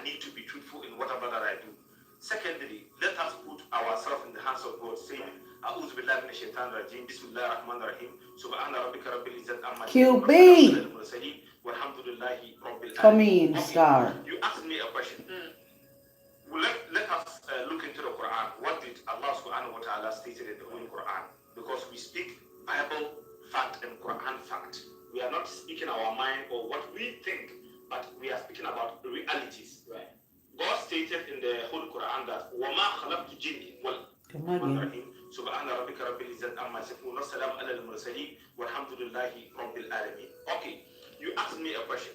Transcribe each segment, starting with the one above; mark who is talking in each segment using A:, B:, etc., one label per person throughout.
A: need to be truthful in whatever that I do. Secondly, let us put ourselves in the hands of God, saying, "A'udhu billahi minash shaitanir rajim. Bismillah Rahman Rahim. Subhana rabbika rabbil izzati amma yasifun.
B: QB.
A: Walhamdulillahi rabbil alamin."
B: Come in, star.
A: You asked me a question. Well, let us look into the Quran. What did Allah subhanahu wa ta'ala stated in the Holy Quran? Because we speak Bible fact and Quran fact. We are not speaking our mind or what we think, but we are speaking about the realities. Right. God stated in the Holy Quran that وَمَا خَلَقْتُ الْجِنَّ وَالْإِنسَ سُبْحَانَ رَبِّكَ رَبِّ الْعِزَّةِ عَمَّا يَصِفُونَ وَسَلَامٌ عَلَى الْمُرْسَلِينَ وَالْحَمْدُ لِلَّهِ رَبِّ الْعَالَمِينَ. Okay, you asked me a question.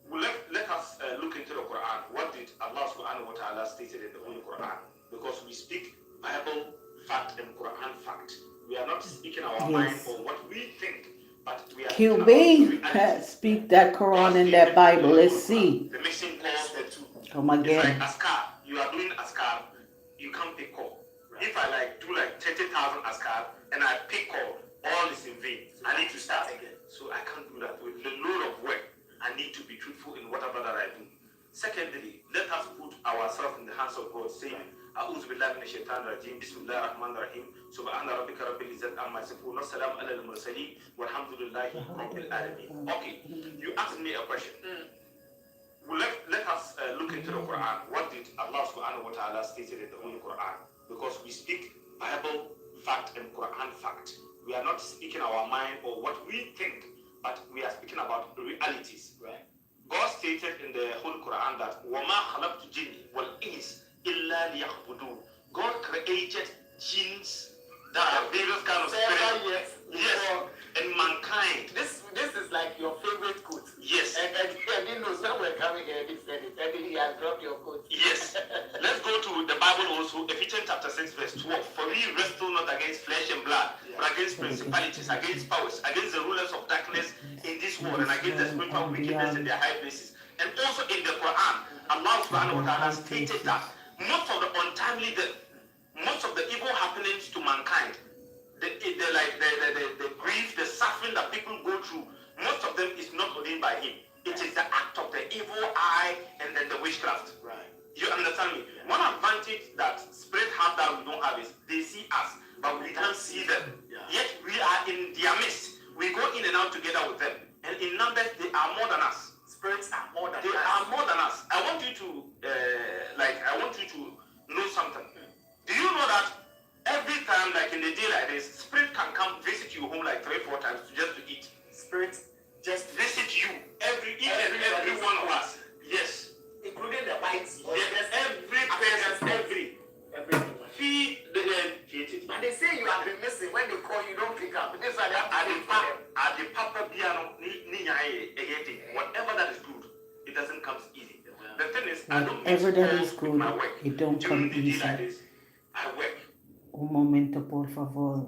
A: Well, let us look into the Quran. What did Allah subhanahu wa ta'ala stated in the Holy Quran? Because we speak Bible fact and Quran fact. We are not speaking our mind or what we think, but we are
B: QB, speak that Quran and that Bible. Let's see.
A: The mission calls the two.
B: Come again.
A: It's like askar. You are doing askar, you can't pick call. Right. If I do 30,000 askar and I pick call, all is in vain. I need to start again. So I can't do that. With the load of work, I need to be truthful in whatever that I do. Secondly, let us put ourselves in the hands of God, saying, "A'udhu billahi minash shaitanir rajim. Bismillah Rahman Rahim. Subhana rabbika rabbil izzati amma yasifun. Wassalamu ala al-mursalin. Walhamdulillahi rabbil alamin." Okay, you asked me a question. Well, let us look into the Quran. What did Allah subhanahu wa ta'ala stated in the Holy Quran? Because we speak Bible fact and Quran fact. We are not speaking our mind or what we think, but we are speaking about the realities. Right. God stated in the Holy Quran that وَمَا خَلَقْتُ الْجِنَّ وَالْإِنسَ إِلَّا لِيَعْبُدُونَ. God created jinns that are various kind of spirits. Yes. And mankind. This is like your favorite quote. Yes. And you know, when we're coming here, he said it. And he has dropped your quote. Yes. Let's go to the Bible also, Ephesians chapter 6, verse 12. For we wrestle not against flesh and blood, but against principalities, against powers, against the rulers of darkness in this world, and against the spiritual wickedness in their high places. And also in the Quran, Allah subhanahu wa ta'ala stated that most of the untimely death, most of the evil happenings to mankind, the grief, the suffering that people go through, most of them is not ordained by him. It is the act of the evil eye and then the witchcraft. Right. You understand me? Yeah. One advantage that spirits have that we don't have is they see us, but we can't see them. Yeah. Yet we are in their midst. We go in and out together with them. And in numbers, they are more than us. Spirits are more than us. They are more than us. I want you to know something. Do you know that every time, like in the day like this, spirit can come visit you home like 3-4 times just to eat? Spirits just visit you, every one of us. Yes. Including the bites. Yes, every feed the created. And they say you have been missing. When they call you, don't pick up. This is the papa piano. Whatever that is good, it doesn't come easy. The thing is,
B: whatever that is good, it don't come easy.
A: I work.
B: Un momento, por favor.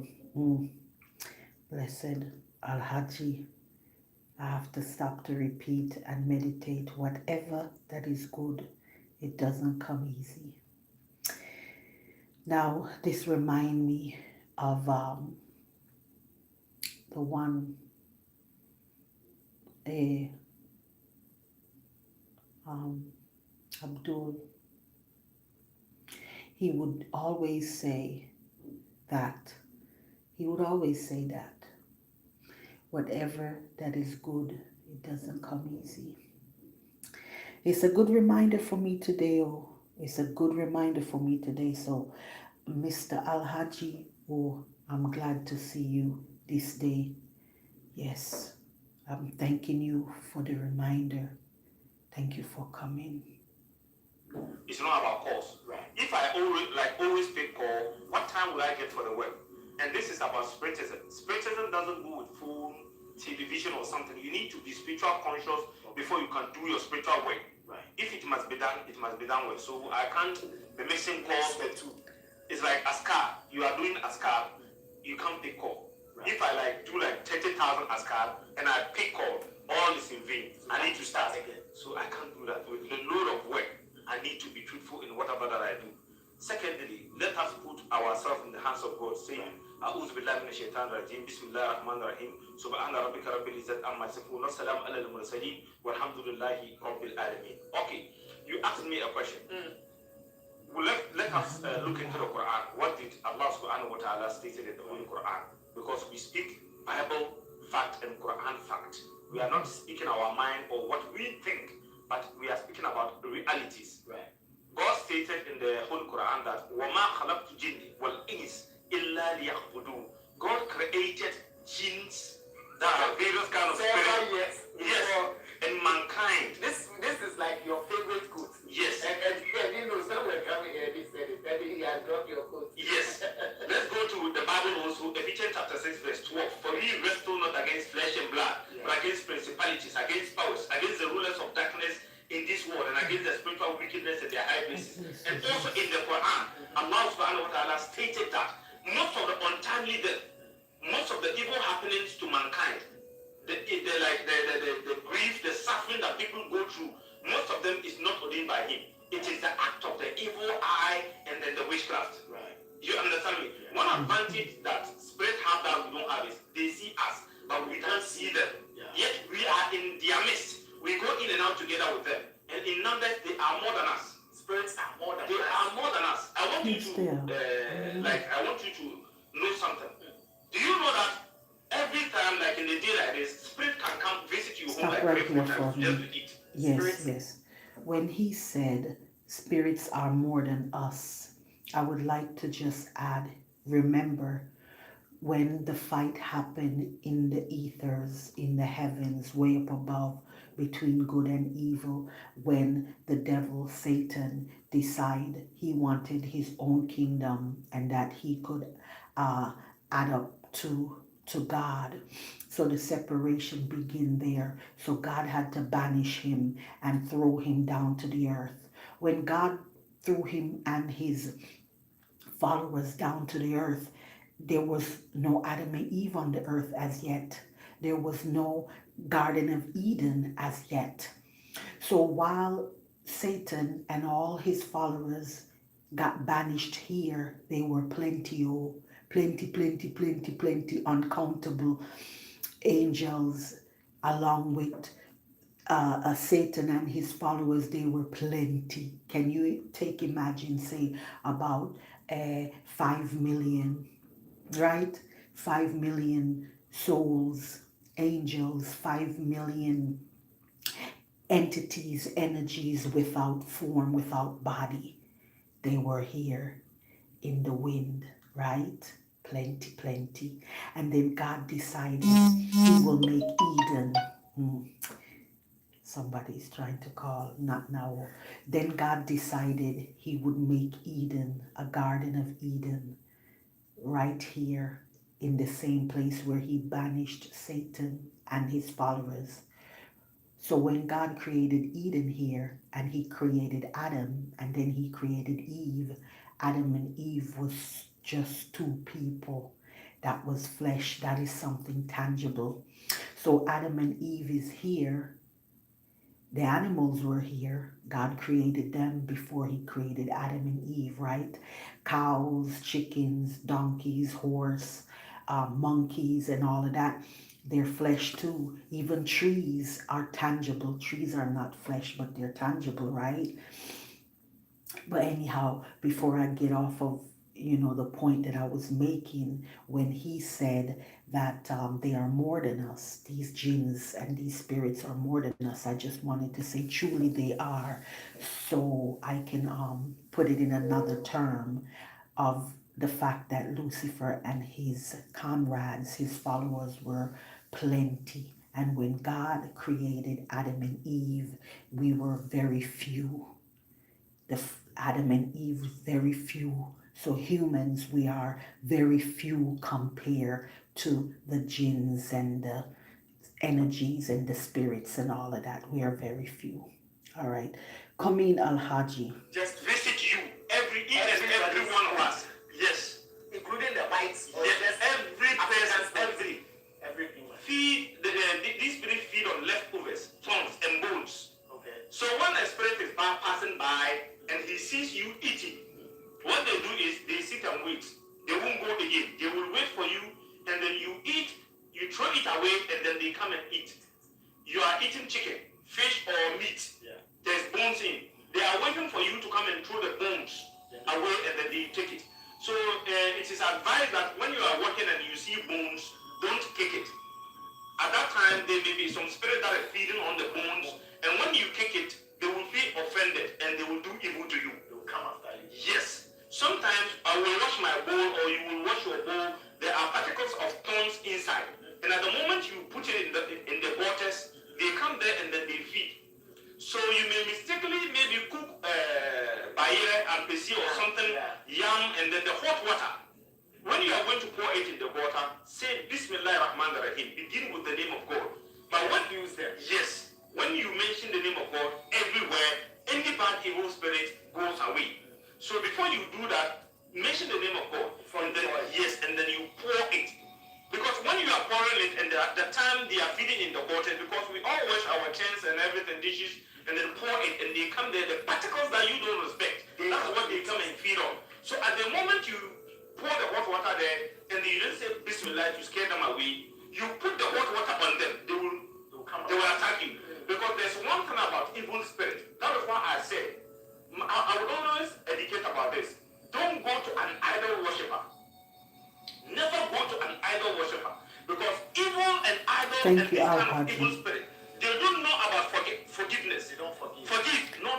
B: Blessed Al-Haji, I have to stop to repeat and meditate. Whatever that is good, it doesn't come easy. Now, this reminds me of the one, Abdul. He would always say that whatever that is good, it doesn't come easy. It's a good reminder for me today. So, Mr. Al-Haji, I'm glad to see you this day. Yes, I'm thanking you for the reminder. Thank you for coming.
A: It's not about calls. Right. If I always pick call, what time will I get for the work? And this is about spiritism. Spiritism doesn't go with phone, television or something. You need to be spiritual conscious before you can do your spiritual work. Right. If it must be done, it must be done well. So I can't be mixing calls the two. It's like askar. You are doing askar, you can't pick call. Right. If I do 30,000 askar and I pick call, all is in vain. I need to start again. So I can't do that. With the load of work, I need to be truthful in whatever that I do. Secondly, let us put ourselves in the hands of God, saying, "A'udhu billahi minash shaitanir rajim. Bismillah Rahman Rahim. Subhana rabbika rabbil izzati amma yasifun. Wassalamu ala al-mursalin. Walhamdulillahi rabbil alamin." Okay, asked me a question. Well, let us look into the Quran. What did Allah subhanahu wa ta'ala stated in the Holy Quran? Because we speak Bible fact and Quran fact. We are not speaking our mind or what we think, but we are speaking about realities.
C: Right.
A: God stated in the Holy Quran that وَمَا خَلَقْتُ الْجِنَّ وَالْإِنسَ إِلَّا لِيَعْبُدُونَ. God created jinns, that are various kind of spirits. Yes. And mankind.
C: This is like your favorite quote.
A: Yes.
C: And you know, somewhere coming here, he said it. Maybe he has dropped your quote.
A: Yes. Let's go to the Bible also, Ephesians chapter 6, verse 12. For we wrestle not against flesh and blood, but against principalities, against powers, against the rulers of darkness in this world, and against the spiritual wickedness in their high places. And also in the Quran, Allah subhanahu wa ta'ala stated that most of the untimely death, most of the evil happenings to mankind, the grief, the suffering that people go through, most of them is not ordained by him. It is the act of the evil eye and then the witchcraft.
C: Right.
A: You understand me?
C: Yeah.
A: One advantage that spirits have that we don't have is they see us, but we can't see them.
C: Yeah.
A: Yet we are in their midst. We go in and out together with them. And in numbers, they are more than us.
C: Spirits are more than
A: They
C: us.
A: are more than us. I want you
B: Yes,
A: to,
B: they are.
A: I want you to know something. Do you know that every time, like in a day like this, spirit can come visit you home
B: Stop
A: like
B: right
A: 3
B: here
A: times
B: for
A: just
B: me.
A: to eat?
B: Yes,
C: Spirits.
B: yes. When he said spirits are more than us, I would like to just add, remember when the fight happened in the ethers, in the heavens, way up above, between good and evil, when the devil, Satan, decided he wanted his own kingdom and that he could add up to God. So the separation began there. So God had to banish him and throw him down to the earth. When God threw him and his followers down to the earth, there was no Adam and Eve on the earth as yet. There was no Garden of Eden as yet. So while Satan and all his followers got banished here, they were plenty, uncountable angels, along with Satan and his followers. They were plenty. Can you imagine, say, about 5 million, right? 5 million souls, angels, 5 million entities, energies without form, without body. They were here in the wind, right? Plenty. And then God decided he will make Eden. Somebody's trying to call, not now. Then God decided he would make Eden, a Garden of Eden, right here in the same place where he banished Satan and his followers. So when God created Eden here, and he created Adam, and then he created Eve, Adam and Eve was just two people. That was flesh. That is something tangible. So Adam and Eve is here. The animals were here. God created them before he created Adam and Eve, right? Cows, chickens, donkeys, horse, monkeys, and all of that. They're flesh too. Even trees are tangible. Trees are not flesh, but they're tangible, right? But anyhow, before I get off of, the point that I was making, when he said that they are more than us, these jinns and these spirits are more than us, I just wanted to say truly they are. So I can put it in another term of the fact that Lucifer and his comrades, his followers, were plenty. And when God created Adam and Eve, we were very few. Adam and Eve, very few. So humans, we are very few compared to the jinns and the energies and the spirits and all of that. We are very few. All right. Kameen Al-Haji.
A: Just visit you, every one of us. Yes.
C: Including the whites.
A: Yes. Every person,
C: everything.
A: Feed, these spirits feed on leftovers, tongues and bones.
C: Okay.
A: So when a spirit is passing by and he sees you eating, what they do is they sit and wait. They won't go again. They will wait for you, and then you eat, you throw it away, and then they come and eat. You are eating chicken, fish, or meat.
C: Yeah.
A: There's bones in. They are waiting for you to come and throw the bones away, and then they take it. So it is advised that when you are walking and you see bones, don't kick it. At that time, there may be some spirit that are feeding on the bones, and when you kick it, they will feel offended and they will do evil to you. They will come after you. Yes. Sometimes I will wash my bowl, or you will wash your bowl. There are particles of thorns inside, and at the moment you put it in the waters, they come there and then they feed. So you may mistakenly maybe cook bayere and pesi or something, yam, and then the hot water. When you are going to pour it in the water, say Bismillah, Rahim. Begin with the name of God. But when you use them, yes, when you mention the name of God everywhere, any bad evil spirit goes away. So before you do that, mention the name of God. And then, yes, and then you pour it. Because when you are pouring it, and at the time they are feeding in the water, because we all wash our chairs and everything, dishes, and then pour it, and they come there, the particles that you don't respect, that's what they come and feed on. So at the moment you pour the hot water there, and you don't say Bismillah to scare them away, you put the hot water on them, they will attack you. Because there's one thing about evil spirit. That is why I said, I would always educate about this. Don't go to an idol worshiper. Never go to an idol worshiper, because evil and idol and this kind of evil spirit, they don't know about forgiveness. They don't forgive. No.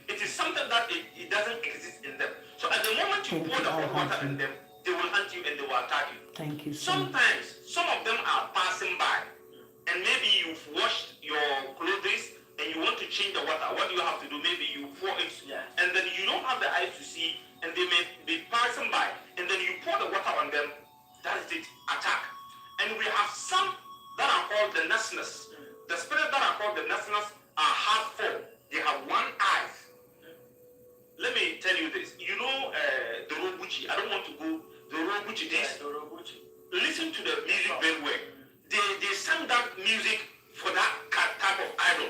A: It is something that it doesn't exist in them. So at the moment you pour the hot water in them, they will hunt you and they will attack you.
B: Thank you.
A: Sometimes some of them are passing by, and maybe you've washed your clothes and you want to change the water. What do you have to do? Maybe you pour it, and then you don't have the eyes to see, and they may be passing by, and then you pour the water on them. That's it, attack. And we have some that are called the nasness. The spirits that are called the nasness are half full. They have one eye. Let me tell you this. You know the Robuchi. I don't want to go the Robuchi. Listen to the music very well. They sang that music for that type of idol.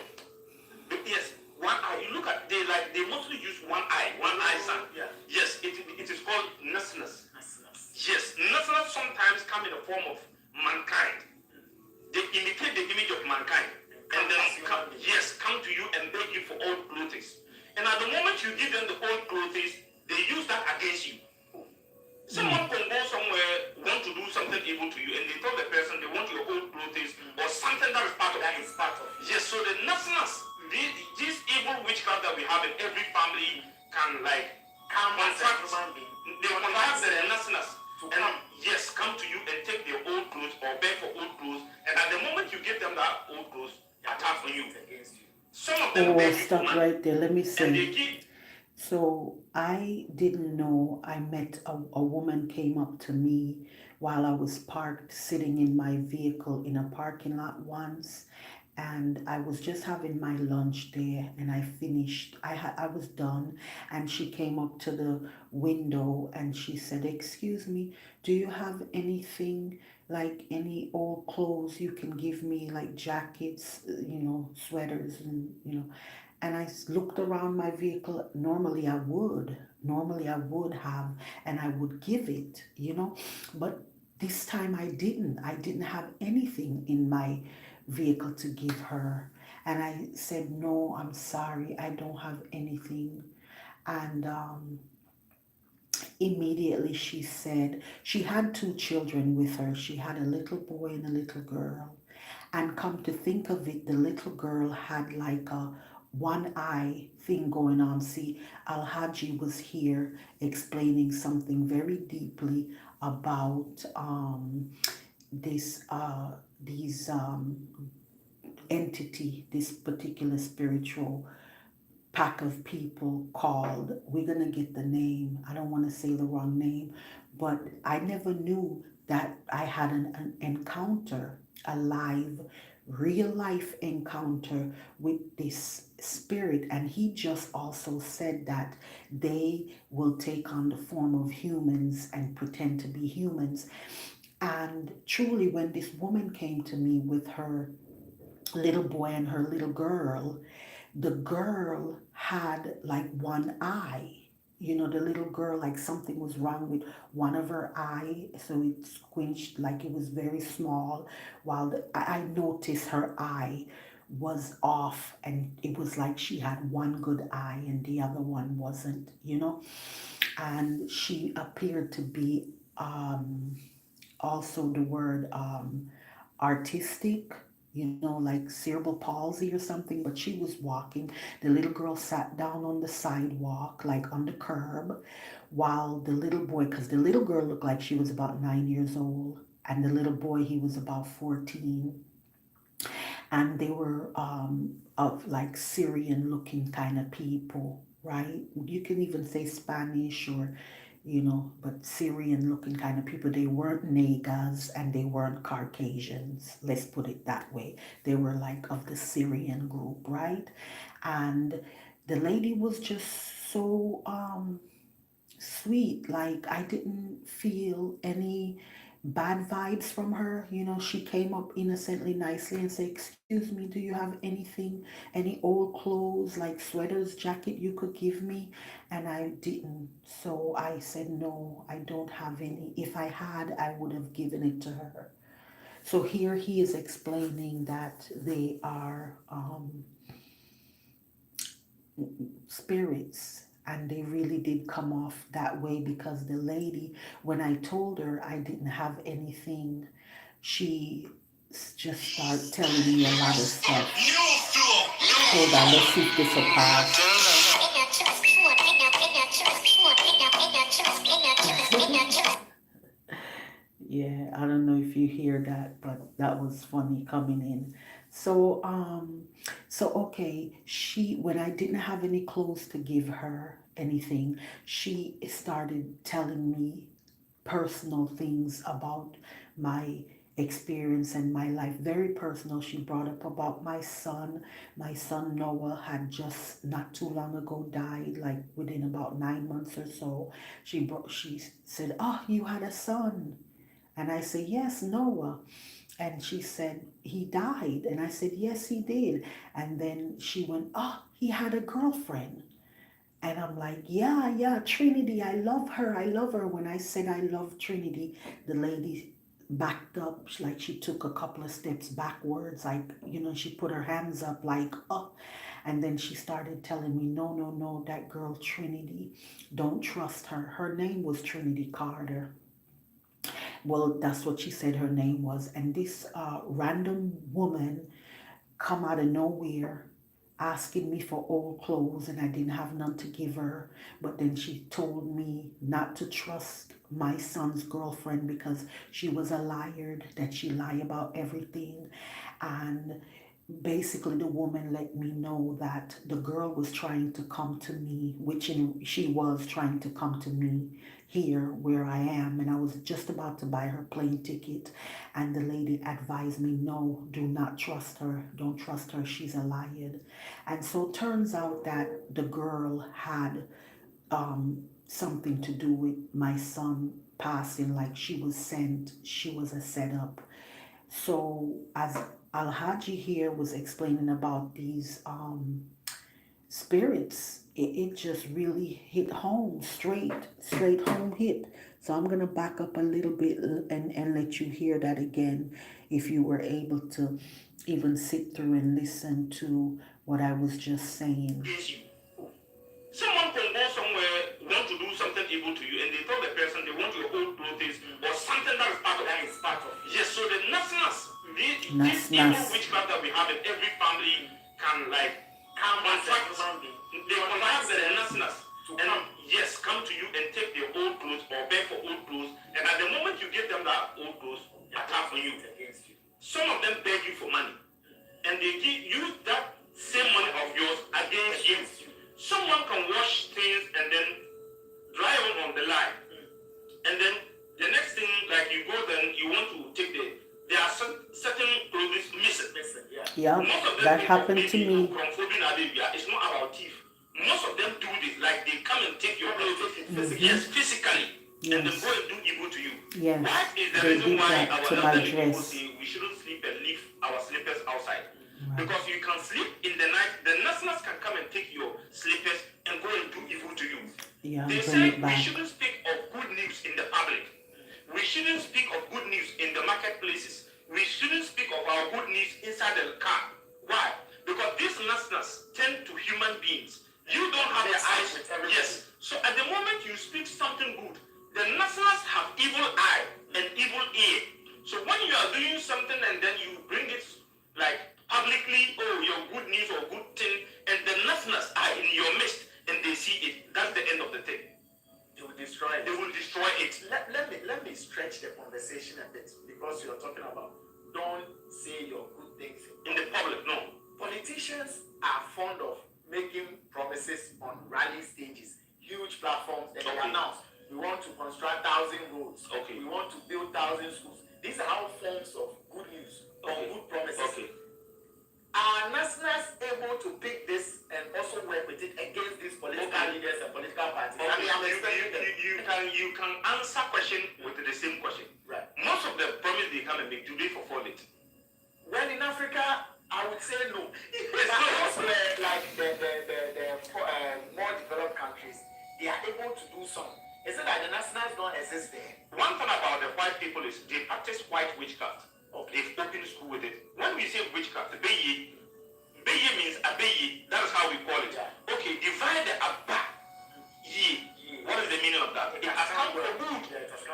A: But yes, one eye. You look at they mostly use one eye sound. Yeah. Yes, it is called nasness. Yes, nasness sometimes come in the form of mankind. They imitate the image of mankind, and then come to you and beg you for old clothes. And at the moment you give them the old clothes, they use that against you. Someone can go somewhere, want to do something evil to you, and they tell the person they want your old clothes or something that is part of you. Yes, so the nasness, this evil witchcraft that we have in every family can contract the nasness and come to you and take their old clothes or beg for old clothes, and at the moment you give them that old clothes, they attack on you. Some of them beg you
B: stop
A: for money.
B: Right there. Let me say. So I didn't know. I met a woman came up to me while I was parked sitting in my vehicle in a parking lot once, and I was just having my lunch there, and I finished. I was done, and she came up to the window and she said, "Excuse me, do you have anything, like any old clothes you can give me, like jackets, sweaters, and." And I looked around my vehicle. Normally I would have, and I would give it, but this time I didn't have anything in my vehicle to give her. And I said, "No, I'm sorry, I don't have anything." And immediately she said she had 2 children with her. She had a little boy and a little girl. And come to think of it, the little girl had like a one eye thing going on. See, Al-Haji was here explaining something very deeply about these entity, this particular spiritual pack of people called, we're going to get the name, I don't want to say the wrong name, but I never knew that I had an encounter, a live, real life encounter with this spirit. And he just also said that they will take on the form of humans and pretend to be humans. And truly, when this woman came to me with her little boy and her little girl, the girl had like one eye. The little girl, like something was wrong with one of her eye, so it squinched, like it was very small, while I noticed her eye was off, and it was like she had one good eye and the other one wasn't, you know. And she appeared to be also the word artistic, you know, like cerebral palsy or something. But she was walking. The little girl sat down on the sidewalk, like on the curb, while the little boy, because the little girl looked like she was about 9 years old, and the little boy, he was about 14. And they were of like Syrian looking kind of people, right? You can even say Spanish or, you know, but Syrian looking kind of people. They weren't Negas and they weren't Caucasians. Let's put it that way. They were like of the Syrian group, right? And the lady was just so sweet. Like I didn't feel any bad vibes from her. You know, she came up innocently, nicely and said, "Excuse me, do you have anything, any old clothes, like sweaters, jacket you could give me?" And I didn't. So I said, "No, I don't have any. If I had, I would have given it to her." So here he is explaining that they are spirits, and they really did come off that way, because the lady, when I told her I didn't have anything, she just started telling me a lot of stuff. Hold on, let's see if this will pass. Yeah, I don't know if you hear that, but that was funny coming in. So, okay, she, when I didn't have any clothes to give her anything, she started telling me personal things about my experience and my life. Very personal. She brought up about my son. My son Noah had just not too long ago died, like within about 9 months or so. She said, "Oh, you had a son." And I said, "Yes, Noah." And she said, "He died." And I said, "Yes, he did." And then she went, "Oh, he had a girlfriend." And I'm like, "Yeah, yeah, Trinity, I love her. I love her." When I said I love Trinity, the lady backed up, like she took a couple of steps backwards, like, you know, she put her hands up like, "Oh." And then she started telling me, "No, no, no, that girl Trinity, don't trust her. Her name was Trinity Carter." Well, that's what she said her name was. And this random woman come out of nowhere asking me for old clothes, and I didn't have none to give her. But then she told me not to trust my son's girlfriend because she was a liar, that she lied about everything. And basically the woman let me know that the girl was trying to come to me, she was trying to come to me here where I am, and I was just about to buy her plane ticket, and the lady advised me, "No, do not trust her. Don't trust her. She's a liar." And so it turns out that the girl had something to do with my son passing, like she was a setup. So as Al-Haji here was explaining about these spirits, it just really hit home, straight home hit. So I'm going to back up a little bit and let you hear that again, if you were able to even sit through and listen to what I was just saying.
A: Someone can go somewhere, want to do something evil to you, and they tell the person they want your old clothes or something that is part of it. Yes, so the nastiness, this evil witchcraft that we have in every family can like come and they contact the nastiness and yes, come to you and take their old clothes or beg for old clothes, and at the moment you give them that old clothes, attack on you against you. Some of them beg you for money, and they use that same money of yours against you. Someone can wash things and then dry on the line. And then the next thing, like you go then, you want to take there are certain clothes missing.
B: Yeah, that happened to me.
A: It's not about thief. Most of them do this, like they come and take your clothes, yes, physically, and then go and do evil to you.
B: Yes,
A: That is the reason why our elderly people say we shouldn't sleep and leave our slippers outside. Right. Because you can sleep in the night, the nastiness can come and take your slippers and go and do evil to you.
B: Yeah,
A: they say we shouldn't speak of good news in the public. We shouldn't speak of good news in the marketplaces. We shouldn't speak of our good news inside the car. Why? Because these listeners tend to human beings. You don't have the eyes. Yes. So at the moment you speak something good, the listeners have evil eye and evil ear. So when you are doing something and then you bring it like publicly, oh, your good news or good thing, and the listeners are in your midst and they see it, that's the end of the thing.
C: They will destroy it.
A: They will destroy it.
C: Let me stretch the conversation a bit, because you're talking about don't say your good things
A: In the public, no.
C: Politicians are fond of making promises on rally stages, huge platforms, and they announce we want to construct 1,000 roads, we want to build 1,000 schools. These are all forms of good news or good promises. Are nationals able to pick this and also work with it against these political leaders and political parties?
A: You can answer question with the same question.
C: Right.
A: Most of the promise they come and make, do they fulfill it?
C: Well, in Africa, I would say no. But elsewhere, like the more developed countries, they are able to do some. Is it that the nationals don't exist there?
A: One thing about the white people is they practice white witchcraft. They've opened school with it. When we say witchcraft, beye means abaye. That is how we call it.
C: Yeah.
A: Okay, divide the abba. Ye. What is the meaning of that? It has come for good.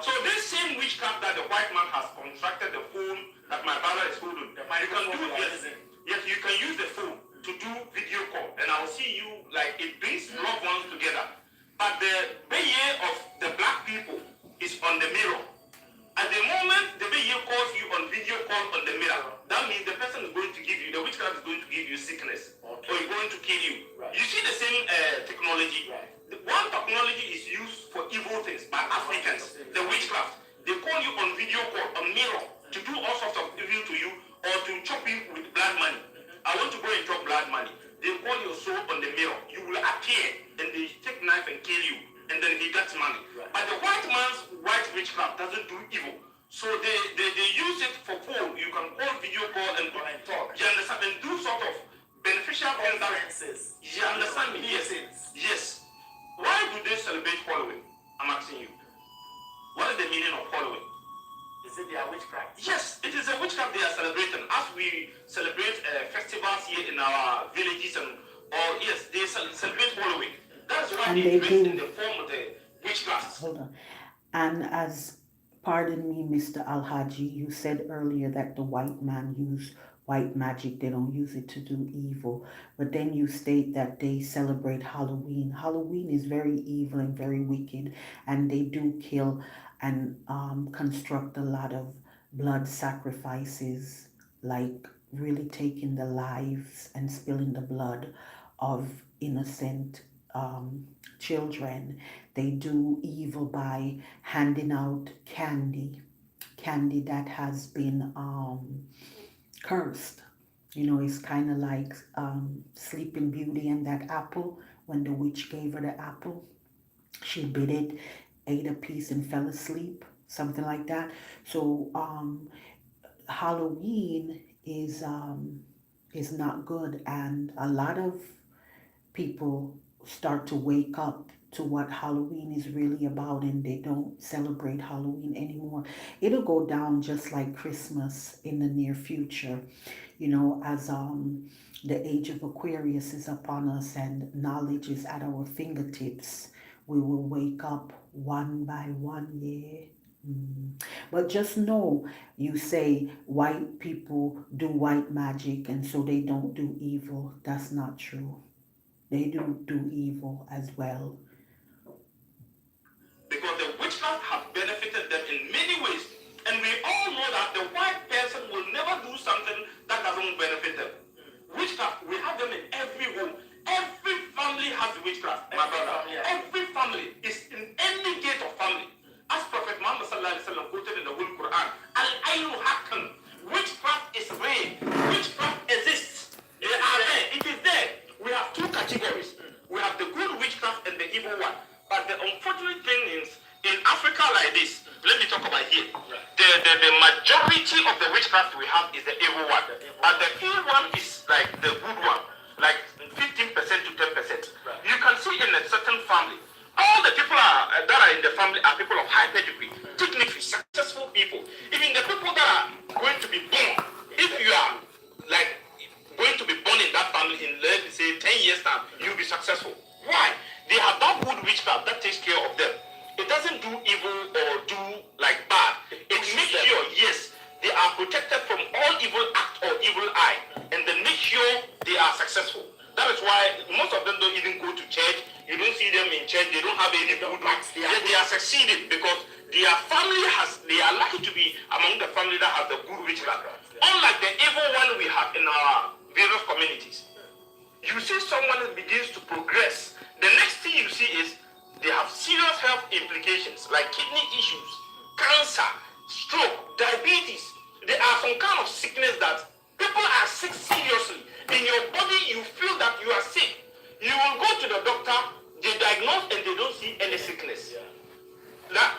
A: So this same witchcraft that the white man has constructed the phone that my brother is holding, you can do this. Yes, you can use the phone to do video call, and I'll see you like it brings loved ones together. But the beye of the black people is on the mirror. At the moment the beye calls you on video call on the mirror, that means the person is going to give you, the witchcraft is going to give you sickness, or is going to kill you.
C: Right.
A: You see the same technology.
C: Right.
A: The one technology is used for evil things by Africans, the witchcraft. They call you on video call, on mirror, to do all sorts of evil to you, or to chop you with blood money. I want to go and chop blood money. They call your soul on the mirror. You will appear, and they take knife and kill you, and then he gets money.
C: Right.
A: But the white man's white witchcraft doesn't do evil. So they use it for phone. You can call video call and
C: talk.
A: You understand? And do sort of beneficial
C: Conferences.
A: You understand me? Yes. Yes. Why do they celebrate Halloween? I'm asking you. What is the meaning of Halloween?
C: Is it their witchcraft?
A: Yes, it is a witchcraft they are celebrating. As we celebrate festivals here in our villages, yes, they celebrate Halloween. That's why
B: And
A: they
B: they
A: dress
B: do.
A: in the form of the witchcraft.
B: Hold on. And pardon me, Mr. Alhaji, you said earlier that the white man used white magic. They don't use it to do evil. But then you state that they celebrate Halloween. Halloween is very evil and very wicked. And they do kill and construct a lot of blood sacrifices, like really taking the lives and spilling the blood of innocent children. They do evil by handing out candy that has been cursed. You know, it's kind of like Sleeping Beauty and that apple. When the witch gave her the apple, she bit it, ate a piece and fell asleep, something like that. So Halloween is not good, and a lot of people start to wake up to what Halloween is really about, and they don't celebrate Halloween anymore. It'll go down just like Christmas in the near future, you know, as the age of Aquarius is upon us and knowledge is at our fingertips. We will wake up one by one, yeah. But just know, you say white people do white magic and so they don't do evil. That's not true. They do evil as well.
A: Because the witchcraft have benefited them in many ways. And we all know that the white person will never do something that doesn't benefit them. Witchcraft, we have them in every home. Every family has witchcraft, my brother. Every family is in any gate of family. As Prophet Muhammad quoted in the Holy Quran, Al-Aynu Haqqan. Witchcraft is real. Witchcraft exists. They are there. It is there. We have two categories. We have the good witchcraft and the evil one. But the unfortunate thing is, in Africa like this, let me talk about here. The majority of the witchcraft we have is the evil one. But the evil one is like the good one. Like 15% to 10%. You can see in a certain family, all the people that are in the family are people of high pedigree, dignitary, successful people. Even the people that are going to be born, if you are like going to be you'll be successful. Why? They have that good witchcraft that takes care of them. It doesn't do evil or do like bad. It makes sure, yes, they are protected from all evil act or evil eye, and then make sure they are successful. That is why most of them don't even go to church. You don't see them in church. They don't have any good works. They are succeeding because their family they are lucky to be among the family that have the good witchcraft. Unlike the evil one we have in our various communities. You see someone that begins to progress. The next thing you see is they have serious health implications like kidney issues, cancer, stroke, diabetes. There are some kind of sickness that people are sick seriously. In your body, you feel that you are sick. You will go to the doctor, they diagnose and they don't see any sickness. That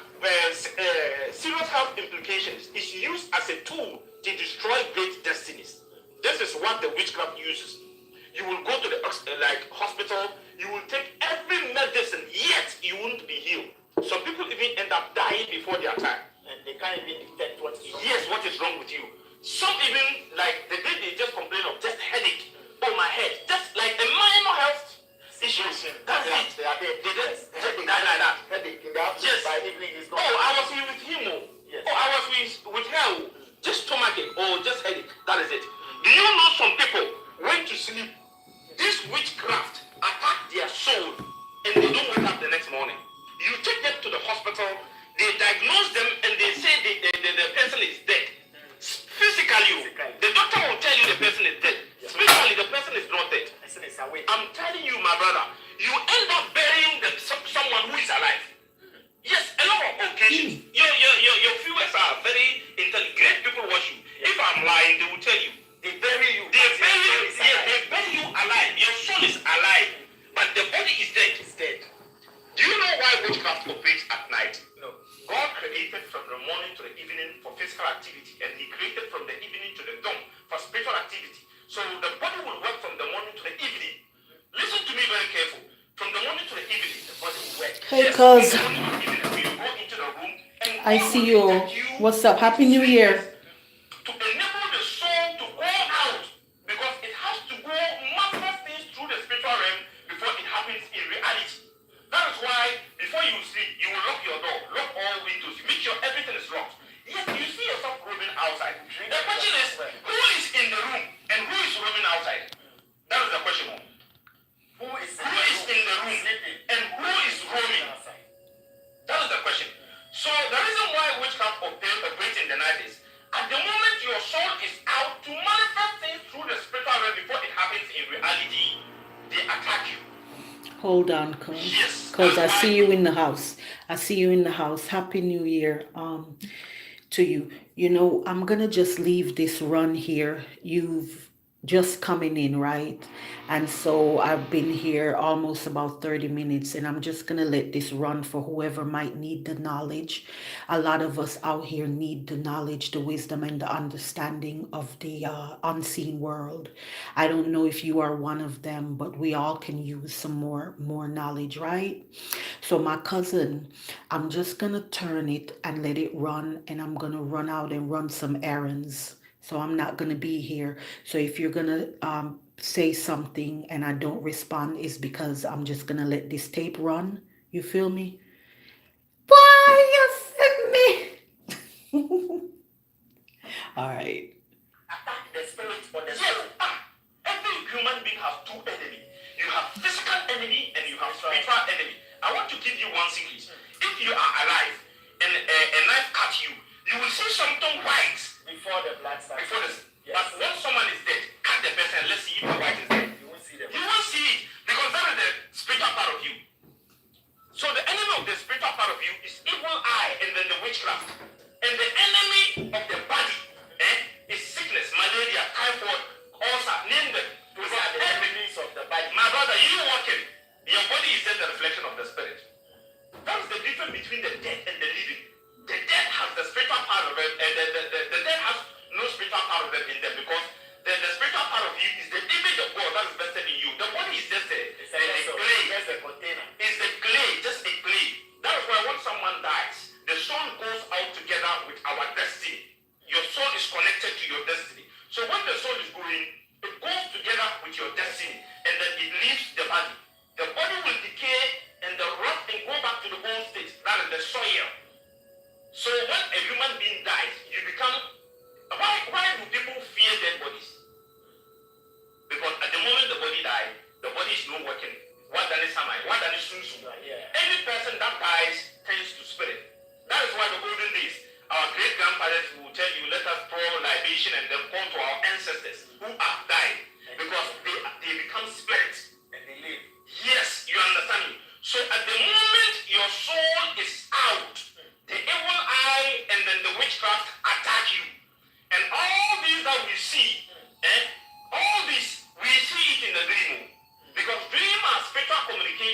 A: serious health implications is used as a tool to destroy great destinies. This is what the witchcraft uses. You will go to the hospital, you will take every medicine, yet you won't be healed. Some people even end up dying before their time. And they can't even detect what is wrong. Yes, what is wrong with you. Some even, like the day they just complain of just headache, my head, just like a minor health issues. That's it. They are dead. They die like that. Headache. Yes. By evening is gone. I was with him. Yes. I was with her. Just stomachache or just headache. That is it. Do you know some people went to sleep? This witchcraft attack their soul and they don't wake up the next morning. You take them to the hospital, they diagnose them and they say the person is dead. Physically, the doctor will tell you the person is dead. Spiritually, the person is not dead. I'm telling you, my brother, you end up burying someone who is alive. Yes, a lot of occasions. Your viewers are very intelligent. Great people watch you. If I'm lying, they will tell you. They bury you. They bury you alive. Your soul is alive, but the body is dead. It's dead. Do you know why witchcraft operates at night? No. God created from the morning to the evening for physical activity, and He created from the evening to the dawn for spiritual activity. So the body will work from the morning to the evening. Listen to me very careful. From the morning to the evening, the body will work.
B: Hey, cuz. I see you. What's up? Happy New Year.
A: To enable the soul to go out, because it has to go manifest things through the spiritual realm before it happens in reality. That is why before you sleep, you will lock your door, lock all windows, you make sure everything is locked. Yet you see yourself roaming outside. The question is, who is in the room and who is roaming outside? That is the question. Who is in the room and who is roaming? That is the question. So the reason why witchcraft operates in the night is, at the moment your soul is out to manifest things through the spiritual realm before it happens in reality, they attack you.
B: Hold on, cuz. Yes. Cuz I see you in the house. I see you in the house. Happy New Year to you. You know, I'm gonna just leave this run here. You've just coming in, right? And so I've been here almost about 30 minutes, and I'm just gonna let this run for whoever might need the knowledge. A lot of us out here need the knowledge, the wisdom, and the understanding of the unseen world. I don't know if you are one of them, but we all can use some more knowledge, right? So my cousin, I'm just gonna turn it and let it run, and I'm gonna run out and run some errands. So I'm not going to be here. So if you're going to say something and I don't respond, it's because I'm just going to let this tape run. You feel me? Why you send me? All right.
A: Attack the spirit or the soul. Every human being has two enemies. You have physical enemy and you have spiritual enemy. I want to give you one secret. If you are alive and a knife cuts you, you will see something white before the blood starts. Yes. But when someone is dead, cut the person. Let's see if the white is dead. You won't see them. You won't see it because that is the spiritual part of you. So the enemy of the spiritual part of you is evil eye and then the witchcraft. And the enemy of the body is sickness, malaria, typhoid, ulcer, name them. Those are the enemies of the body. My brother, you walking, your body is just the reflection of the spirit. That is the difference between the dead and the living. The dead has the spiritual part of it, and the dead has no spiritual part of it in them, because the spiritual part of you is the image of God that is vested in you. The body is just a clay. Just a container. It's the clay, just a clay. That is why when someone dies, the soul goes out together with our destiny. Your soul is connected to your destiny. So when the soul is going, it goes together with your destiny, and then it leaves the body.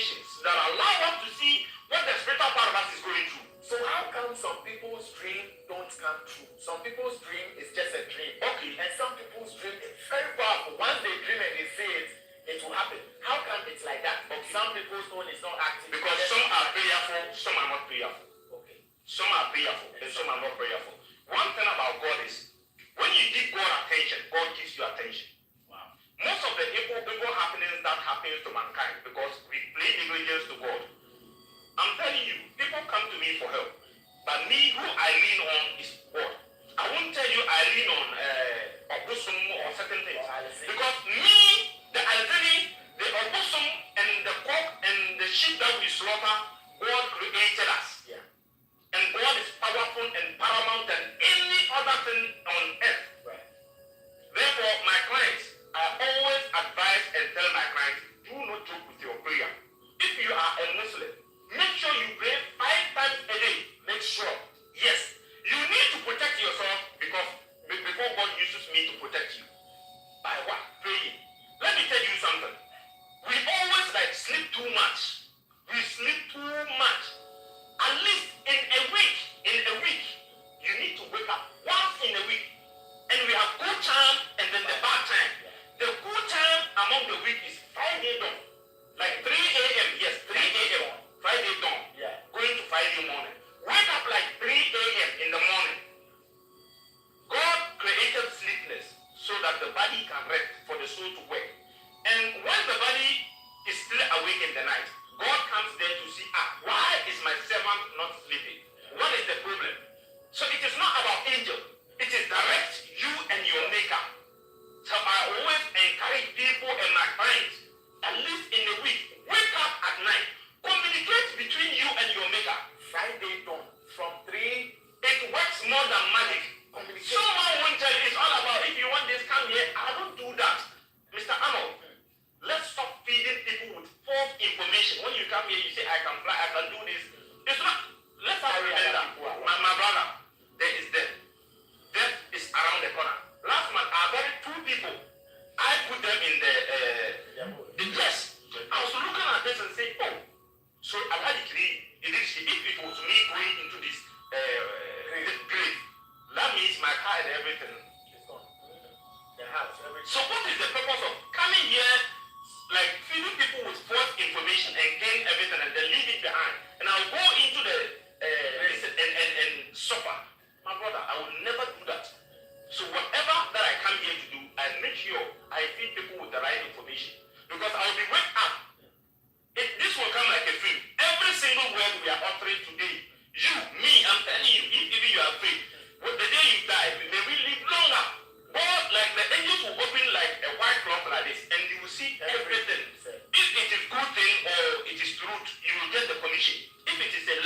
A: information that allow us to see what the spiritual part of us is going through.
C: So how come some people's dream don't come true? Some people's dream is just a dream.
A: Okay.
C: And some people's dream is very powerful. Once they dream and they say it, it will happen. How come it's like that?
A: Okay.
C: Some people's own is not active.
A: Because some are prayerful, some are not prayerful.
C: Okay.
A: Some are prayerful and some are not prayerful. One thing about God is, when you give God attention, God gives you attention.
C: Wow.
A: Most of the evil happenings that happens to mankind because we play negligence to God. I'm telling you, people come to me for help, but me, who I lean on is God. I won't tell you I lean on Obusum or certain things, because me, the Albany, the Obusum, and the cock and the sheep that we slaughter, God created us.
C: Yeah.
A: And God is powerful and paramount than any other thing on earth.
C: Right.
A: Therefore, my clients, I always advise and tell my clients, do not joke with your prayer. If you are a Muslim, make sure you pray 5 times a day. Make sure. Yes. You need to protect yourself because before God uses me to protect you. By what? Praying. Let me tell you something. We always sleep too much. We sleep too much. At least in a week, you need to wake up once in a week. And we have good time and then the bad time. The good time among the week is Friday dawn. Like 3 a.m. Yes, 3 a.m. Friday dawn.
C: Yeah.
A: Going to Friday morning. Wake up like 3 a.m. in the morning. God created sleepless so that the body can rest for the soul to work. And when the body is still awake in the night, God comes there to see, why is my servant not sleeping? What is the problem? So it is not about angel. It is direct you and your maker. So I always encourage people and my clients, at least in a week, wake up at night. Communicate between you and your maker.
C: Friday dawn from 3.
A: It works more than magic. Someone won't tell you it's all about if you want this, come here. I don't do that. Mr. Arnold, let's stop feeding people with false information. When you come here, you say, I can fly, I can do this. It's not. Let's not remember. My brother, there is death. Death is around the corner. Last month, I buried 2 people. I put them in the dress. I was looking at this and saying, oh, so allegedly, if it was me going into this grave, that means my car and everything is gone.
C: The house, everything.
A: So what is the purpose of coming here, feeding people with false information and gain everything and then leave it behind? And I'll go into the and suffer. My brother, I will never do that. So whatever that I come here to do, I make sure I feed people with the right information. Because I'll be wake up. This will come like a film. Every single word we are uttering today, you, me, I'm telling you, if even you are afraid, the day you die, may we live longer. But the angels will open like a white cloth like this, and you will see everything. If it is good thing or it is truth, you will get the commission. If it is a